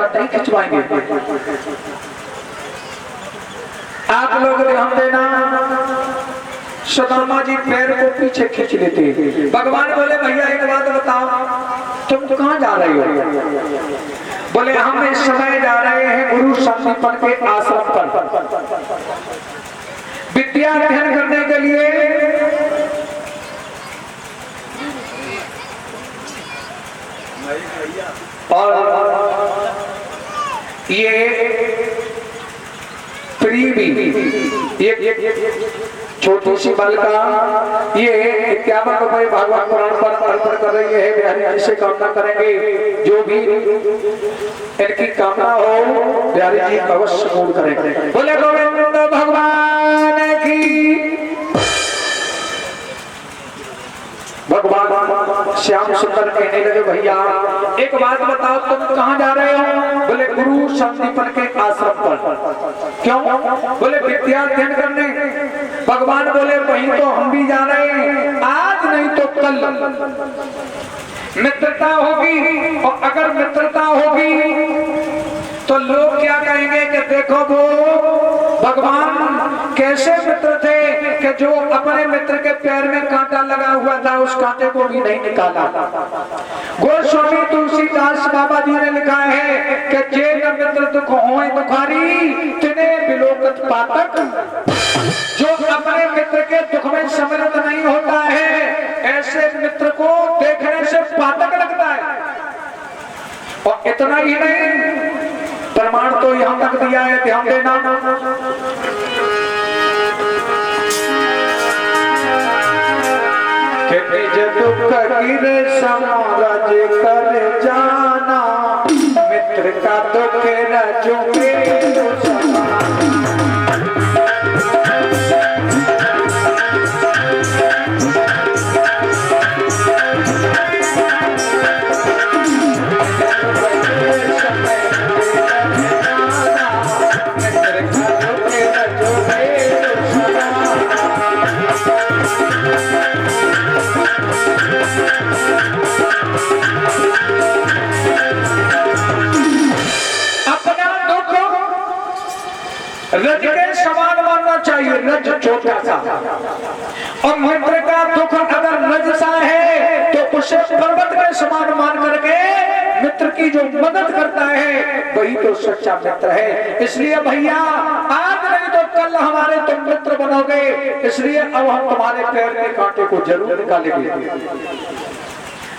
दांत नहीं खिंचवाएंगे। आप लोग ध्यान देना, सुदामा जी पैर को पीछे खींच लेते। भगवान बोले भैया एक बात बताओ, तुम कहाँ जा रहे हो? बोले हम इस समय जा रहे हैं गुरु संदीपन के आश्रम पर विद्या अध्ययन करने के लिए। और ये ये छोटी सी बालिका ये 51 रुपए भगवान पुराण पर अर्पण कर रही है। बिहारी जी से कामना करेंगे जो भी इनकी कामना हो बिहारी जी अवश्य पूर्ण करेंगे। बोले गोविंद भगवान की। भगवान श्याम सुंदर कहने लगे भैया एक बात बताओ, तुम कहाँ जा रहे हो? बोले गुरु संदीपन के आश्रम पर। क्यों? बोले विद्या अध्ययन करने। भगवान बोले वहीं तो हम भी जा रहे हैं, आज नहीं तो कल मित्रता होगी। और अगर मित्रता होगी तो लोग क्या कहेंगे कि देखो वो भगवान कैसे मित्र थे कि जो अपने मित्र के पैर में कांटा लगा हुआ था उस कांटे को भी नहीं निकाला। गोस्वामी तुलसीदास बाबा जी ने लिखा है कि जे न मित्र दुख होए दुखारी तिने बिलोकत पातक। जो अपने मित्र के दुख में सम्मिलित नहीं होता है ऐसे मित्र को देखने से पातक लगता है। और इतना ही नहीं, प्रमाण तो यहां तक दिया है, ध्यान देना। निज दुख गिरे समारज कर जाना, मित्र का दुख रजुगे रज के समान मानना चाहिए, रज छोटा सा। और मित्र का दुख अगर रज सा है तो उसे पर्वत के समान मान करके मित्र की जो मदद करता है वही तो सच्चा मित्र है। इसलिए भैया आज नहीं तो कल हमारे तुम मित्र बनोगे, इसलिए अब हम तुम्हारे पैर के कांटे को जरूर निकालेंगे।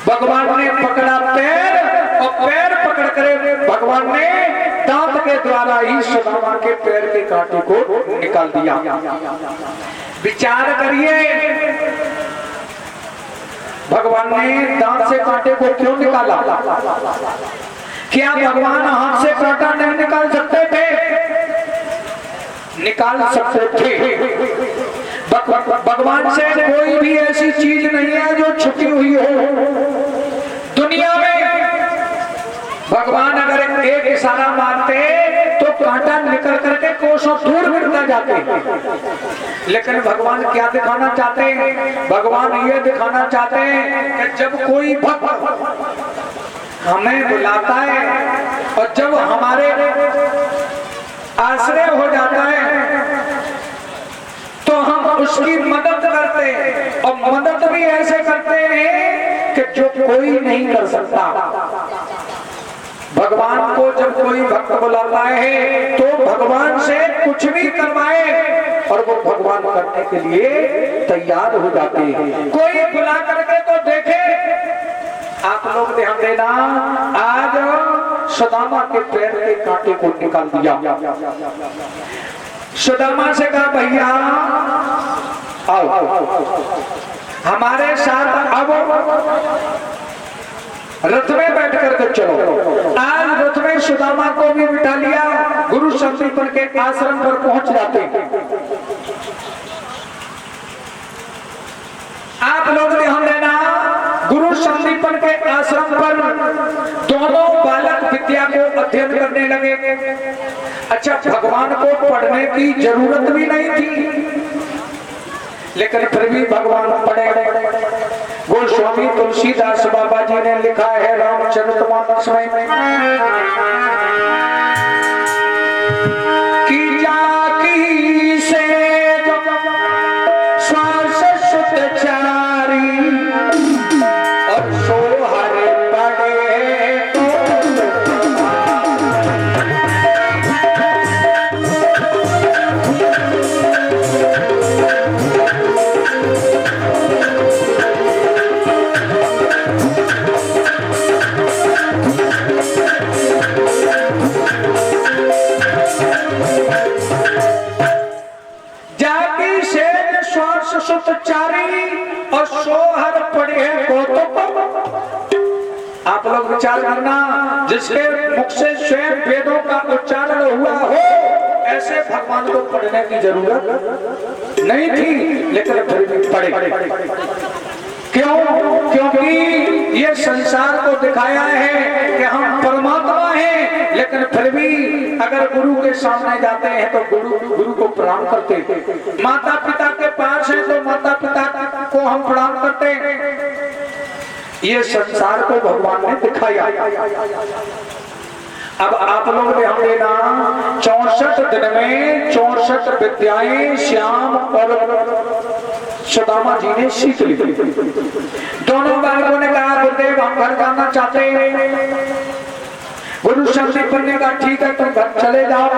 भगवान ने पकड़ा पैर और पैर पकड़ कर भगवान ने दांत के द्वारा ही सुदामा के पैर के कांटे को निकाल दिया। विचार करिए भगवान ने दांत से कांटे को क्यों निकाला? क्या भगवान हाथ से कांटा नहीं निकाल सकते थे? निकाल सकते थे। भगवान से कोई भी ऐसी चीज नहीं है जो छुपी हुई हो दुनिया में। भगवान अगर एक इशारा मारते तो कांटा निकल करके कोसों दूर गिरता जाते। लेकिन भगवान क्या दिखाना चाहते हैं? भगवान ये दिखाना चाहते हैं कि जब कोई भक्त हमें बुलाता है और जब हमारे आश्रय हो जाता है तो हम उसकी मदद करते हैं। और मदद भी ऐसे करते हैं कि जो कोई नहीं कर सकता। भगवान को जब कोई भक्त बुलाता है तो भगवान से कुछ भी करवाए और वो भगवान करने के लिए तैयार हो जाते हैं। कोई बुला करके तो देखे। आप लोग ध्यान देना, आज सुदामा के पैर के कांटे को निकाल दिया। सुदामा से कहा भैया आओ हमारे साथ अब रथ में बैठ करके चलो। आज रथ में सुदामा को भी बिठा लिया। गुरु संदीपन के आश्रम पर पहुंच जाते। आप लोग ध्यान देना, गुरु संदीपन के आश्रम पर दोनों बालक विद्या को अध्ययन करने लगे। अच्छा, भगवान को पढ़ने की जरूरत भी नहीं थी लेकिन फिर भी भगवान पढ़े। गोस्वामी तुलसीदास बाबा जी ने लिखा है रामचरितमानस में जागी से श्वास सुत चारी और सोहर पड़े है कौतुक। आप लोग विचार करना, जिसके मुख से स्वयं वेदों का उच्चारण हुआ हो, ऐसे भगवान को पढ़ने की जरूरत नहीं थी, लेकिन फिर भी पढ़े। क्यों? क्योंकि ये संसार को दिखाया है कि हम परमात्मा हैं, लेकिन फिर भी अगर गुरु के सामने जाते हैं तो गुरु को प्रणाम करते हैं। माता पिता के पास है तो माता पिता को हम प्रणाम करते हैं। ये संसार को भगवान ने दिखाया। अब आप लोग ध्यान देना, 64 दिन में 64 विद्याएं श्याम और सुदामा जी ने सीख ली। दोनों बालकों ने कहा गुरुदेव हम घर जाना चाहते हैं। गुरु संदीपन ने कहा ठीक है तुम घर चले जाओ,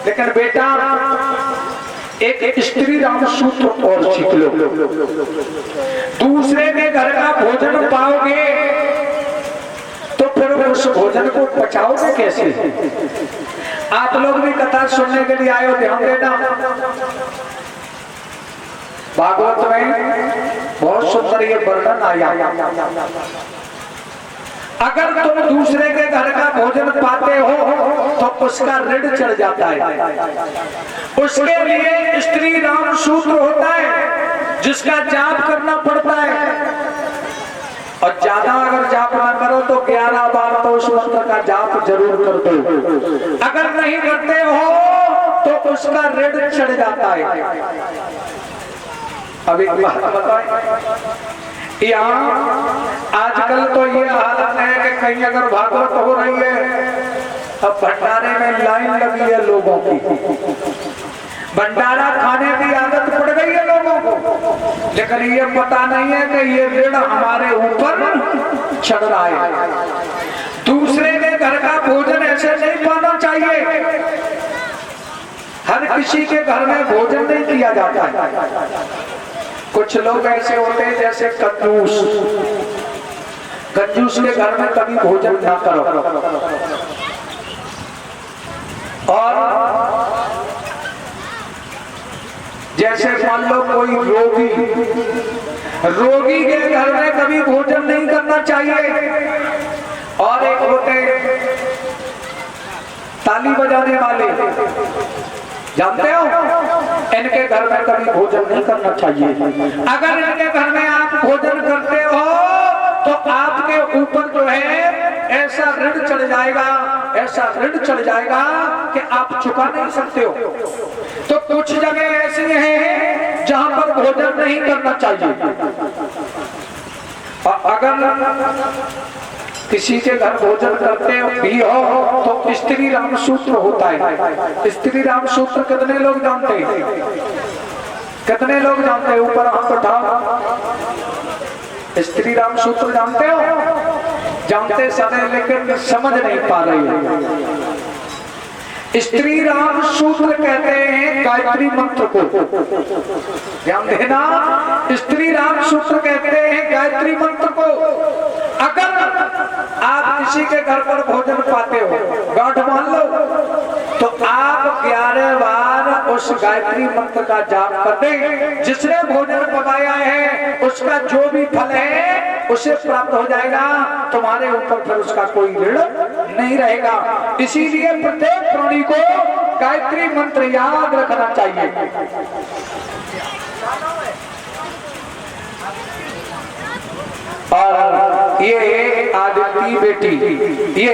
लेकिन बेटा एक स्त्री राम सूत्र और सीख लो। दूसरे के घर का भोजन पाओगे तो फिर उस भोजन को पचाओगे कैसे? आप लोग भी कथा सुनने के लिए आए हो, ध्यान देना। भागवत में बहुत सुंदर ये वर्णन आया। अगर तुम दूसरे के घर का भोजन पाते हो तो उसका ऋण चढ़ जाता है। उसके लिए स्त्री राम सूत्र होता है जिसका जाप करना पड़ता है, और ज्यादा अगर जाप ना करो तो 11 बार तो उस मंत्र का जाप जरूर कर दो। अगर नहीं करते हो तो उसका ऋण चढ़ जाता है। अब एक बात बताएं, यहाँ आजकल तो ये हालत है कि कहीं अगर भागवत हो रही है, अब भंडारे में लाइन लगी है लोगों की। भंडारा खाने की आदत पड़ गई है लोगों को, लेकिन ये पता नहीं है कि ये ऋण हमारे ऊपर चढ़ रहा है। दूसरे के घर का भोजन ऐसे नहीं पाना चाहिए। हर किसी के घर में भोजन नहीं किया जाता है। कुछ लोग ऐसे होते हैं जैसे कंजूस। कंजूस के घर में कभी भोजन ना करो। और जैसे मान लो कोई रोगी के घर में कभी भोजन नहीं करना चाहिए। और एक होते ताली बजाने वाले, जानते हो, इनके घर में कभी भोजन नहीं करना चाहिए। अगर इनके घर में आप भोजन करते हो तो आपके ऊपर जो है ऐसा ऋण चढ़ जाएगा, ऐसा ऋण चढ़ जाएगा कि आप चुका नहीं सकते हो। तो कुछ जगह ऐसी हैं जहां पर भोजन नहीं करना चाहिए। अगर किसी के घर भोजन करते भी हो तो स्त्री राम सूत्र होता है। स्त्री राम सूत्र कितने लोग जानते हैं? कितने लोग जानते हैं? ऊपर हाथ उठाओ। स्त्री राम सूत्र जानते हो? जानते सारे, लेकिन समझ नहीं पा रही है। स्त्री राम सूत्र कहते हैं गायत्री मंत्र को, ध्यान देना। स्त्री राम सूत्र कहते हैं गायत्री मंत्र को। अगर आप किसी के घर पर भोजन पाते हो, गांठ मान लो, तो आप 11 बार उस गायत्री मंत्र का जाप कर दें। जिसने भोजन पकाया है उसका जो भी फल है उसे प्राप्त हो जाएगा। तुम्हारे ऊपर फिर उसका कोई ऋण नहीं रहेगा। इसीलिए प्रत्येक प्राणी को गायत्री मंत्र याद रखना चाहिए। और ये आदित्य बेटी ये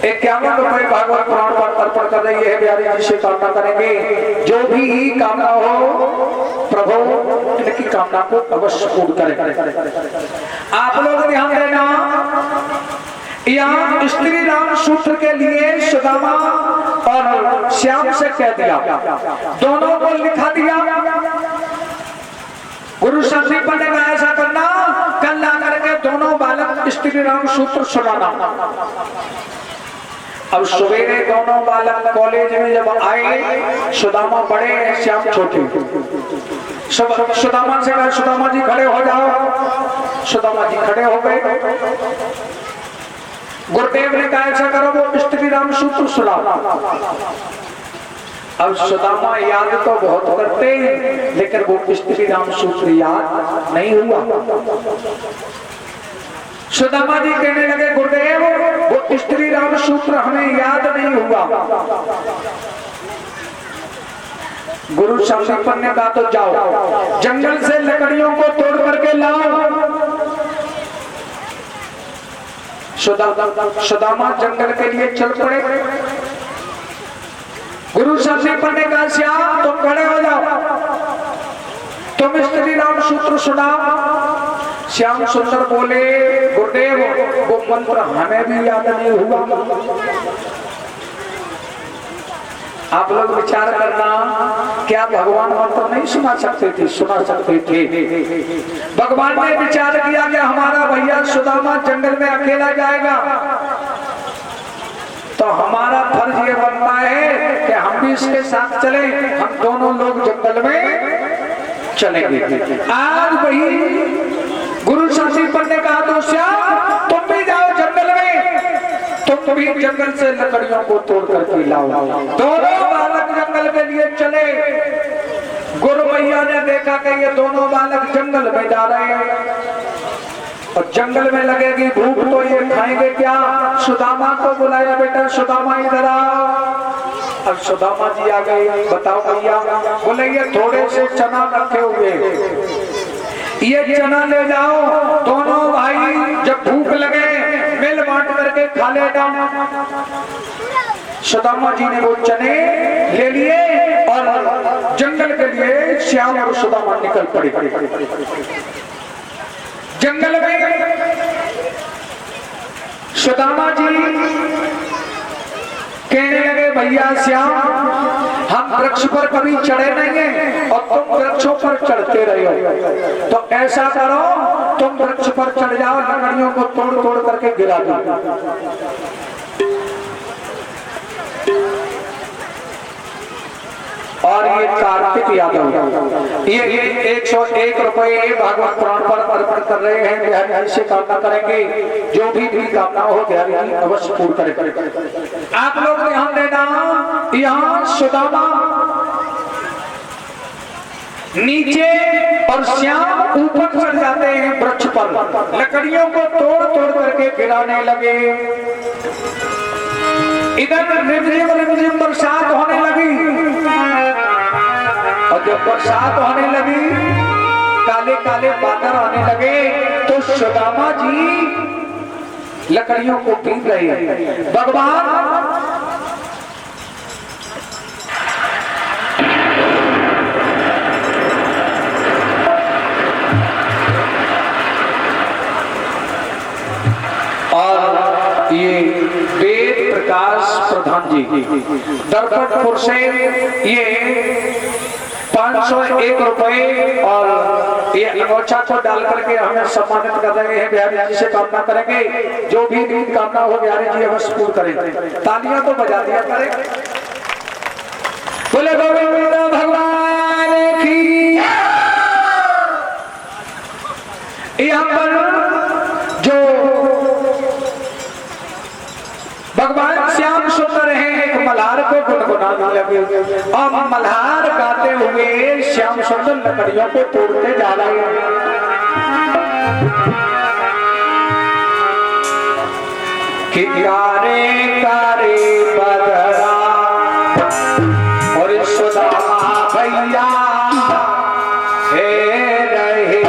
51 रुपए भागवत पुराण पर अर्पण कर रही है। बिहारी जी से कामना करेंगे जो भी कामना हो प्रभु इनकी कामना को अवश्य पूर्ण करें। आप लोग ध्यान देना, यहाँ स्त्री राम सूत्र के लिए सुदामा और श्याम से कह दिया, दोनों को लिखा दिया। गुरु संदीपन ने कहा ऐसा करना, कल ला करके दोनों बालक स्त्री राम सूत्र सुनाना। अब सवेरे दोनों बालक कॉलेज में जब आए, सुदामा बड़े हैं, श्याम छोटे। सुदामा से कहा सुदामा जी खड़े हो जाओ। सुदामा जी खड़े हो गए। गुरुदेव ने कहा ऐसा करो, वो स्त्री राम सूत्र सुनाओ। अब सुदामा याद तो बहुत करते हैं, लेकिन वो स्त्री राम सूत्र याद नहीं हुआ। सुदामा जी कहने लगे गुरुदेव वो स्त्री राम सूत्र हमें याद नहीं हुआ। गुरु शासन ने कहा तो जाओ जंगल से लकड़ियों को तोड़ करके लाओ। सुदामा जंगल के लिए चल पड़े। गुरु शासन ने कहा श्याम तुम खड़े हो जाओ, तुम स्त्री राम सूत्र सुनाओ। श्याम सुंदर बोले गुरुदेव वो मंत्र हमें भी याद नहीं हुआ। आप लोग विचार करना, क्या भगवान मंत्र नहीं सुना सकते थे? सुना सकते थे। भगवान ने विचार किया कि हमारा भैया सुदामा जंगल में अकेला जाएगा, तो हमारा फर्ज ये बनता है कि हम भी इसके साथ चले, हम दोनों लोग जंगल में चलेंगे। आज वही गुरु शासन पर ने कहा तो श्याम तुम भी जाओ जंगल में, तुम भी जंगल से लकड़ियों को तोड़ करके लाओ। दोनों बालक जंगल के लिए चले। गुरु मैया ने देखा कि ये दोनों बालक जंगल में जा रहे हैं और जंगल में लगेगी भूख तो ये खाएंगे क्या। सुदामा को बुलाया, बेटा सुदामा इधर आओ। अब सुदामा जी आ गए। बताओ भैया, बोले ये थोड़े से चना रखे हुए, ये चना ले जाओ, दोनों भाई जब भूख लगे मिल बांट करके खा लेना। सुदामा जी ने वो चने ले लिए और जंगल के लिए श्याम और सुदामा निकल पड़े। जंगल में सुदामा जी कहने लगे भैया श्याम हम वृक्ष पर कभी चढ़े नहीं हैं और तुम वृक्षों पर चढ़ते रहे हो, तो ऐसा करो तुम वृक्ष पर चढ़ जाओ, लकड़ियों को तोड़ तोड़ करके गिरा दो। और ये कार्तिक यादव ये 101 रुपए भागवत पुराण पर अर्पण कर रहे हैं। बिहारी जी से कामना करेंगे, जो भी कामना हो बिहारी जी अवश्य पूर्ण करें। आप लोग ध्यान देना, यहाँ सुदामा नीचे और श्याम ऊपर चढ़ जाते हैं वृक्ष पर, लकड़ियों को तोड़ तोड़ करके गिराने लगे। इधर रिमझिम बरसात होने लगी और जब बरसात होने लगी काले काले बादल आने लगे, तो सुदामा जी लकड़ियों को पीट रहे हैं। भगवान और ये वेद प्रकाश प्रधान जी दरपटपुर से ये 501 रुपए और ये अंगोछा को डाल करके हमें सम्मानित कर रहे हैं। बिहारी जी से कामना करेंगे, जो भी कामना हो बिहारी जी अवश्य पूर्ण करें। तालियां तो बजा दिया करें। बोले गोविंद भगवान की। यहाँ पर जो भगवान श्याम सुंदर हैं, एक मल्हार को गुनगुनाने लगे और मल्हार गाते हुए श्याम सुंदर लकड़ियों को तोड़ते जा रहे हैं। कि कारे कारे बदरा और सुदामा भैया हे रहे।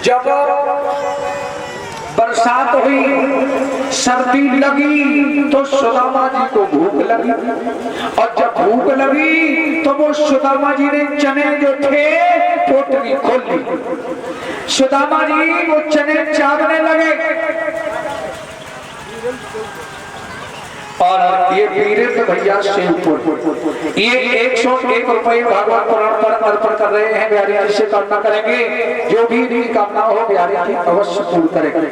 जब बरसात हुई, सर्दी लगी तो सुदामा जी को भूख लगी, और जब भूख लगी तो वो सुदामा जी ने चने जो थे पोटली खोल ली। सुदामा जी वो चने चावने लगे, और ये पीरे तो भैया शिवपुर, ये 101 रुपये भागवत पुराण पर अर्पण कर रहे हैं। बिहारी जी से कामना करेंगे, जो भी इनकी कामना हो बिहारी जी अवश्य पूर्ण करेंगे।